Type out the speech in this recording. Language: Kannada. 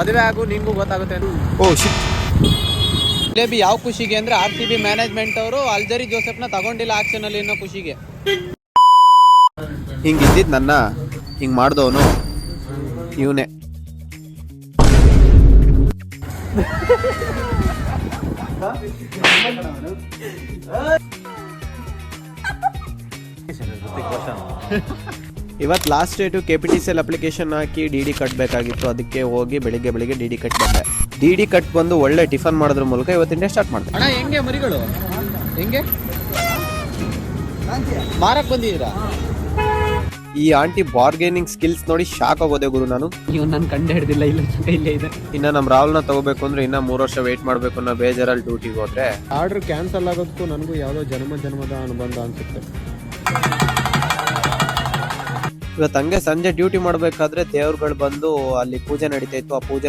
ಮದುವೆ ಆಗು ನಿಂಗೂ ಗೊತ್ತಾಗುತ್ತೆ. ಓ ಶಿಟ್. ಜಿಲೇಬಿ ಯಾವ ಖುಷಿಗೆ ಅಂದ್ರೆ RCB ಮ್ಯಾನೇಜ್ಮೆಂಟ್ ಅವರು ಅಲ್ಜರಿ ಜೋಸೆಫ್ನ ತಗೊಂಡಿಲ್ಲ ಆಕ್ಷನ್ ಅಲ್ಲಿ ಅನ್ನೋ ಖುಷಿಗೆ. ಹಿಂಗಿದ್ದಿದ್ ನನ್ನ ಹಿಂಗ್ ಮಾಡ್ದವನು ಇವನೇ. ಇವತ್ತು ಲಾಸ್ಟ್ ಡೇಟು KPTCL ಅಪ್ಲಿಕೇಶನ್ ಹಾಕಿ DD ಕಟ್ಟಬೇಕಾಗಿತ್ತು. ಅದಕ್ಕೆ ಹೋಗಿ ಬೆಳಿಗ್ಗೆ DD ಕಟ್ ಬಂದೆ. DD ಕಟ್ ಬಂದು ಒಳ್ಳೆ ಟಿಫನ್ ಮಾಡೋದ್ರ ಮೂಲಕ ಇವತ್ತಿನ ಡೇ ಸ್ಟಾರ್ಟ್ ಮಾಡಿದೆ. ಅಣ್ಣ ಹೆಂಗೆ ಮರಿಗಳು ಹೆಂಗೆ ಮಾರಕ್ ಬಂದಿದ್ದೀರಾ? ಈ ಆಂಟಿ ಬಾರ್ಗೇನಿಂಗ್ ಸ್ಕಿಲ್ಸ್ ನೋಡಿ ಶಾಕ್ ಆಗೋದೆ ಗುರು ನಾನು. ಇವ್ ನಾನು ಕಂಡು ಹಿಡ್ದಿಲ್ಲ, ಇಲ್ಲೇ ಇದೆ. ಇನ್ನ ನಮ್ ರಾಹುಲ್ನ ತಗೋಬೇಕು ಅಂದ್ರೆ ಇನ್ನ 3 ವರ್ಷ ವೇಟ್ ಮಾಡ್ಬೇಕು ಅನ್ನೋ ಬೇಜಾರಲ್ಲಿ ಡ್ಯೂಟಿಗೆ ಹೋದ್ರೆ ಆರ್ಡರ್ ಕ್ಯಾನ್ಸಲ್ ಆಗೋದಕ್ಕೂ ನನಗೂ ಯಾವ್ದೋ ಜನ್ಮದ ಅನುಬಂಧ ಅನ್ಸುತ್ತೆ. ಇವತ್ತು ಹಂಗೆ ಸಂಜೆ ಡ್ಯೂಟಿ ಮಾಡ್ಬೇಕಾದ್ರೆ ದೇವ್ರುಗಳು ಬಂದು ಅಲ್ಲಿ ಪೂಜೆ ನಡೀತಾ ಇತ್ತು. ಆ ಪೂಜೆನ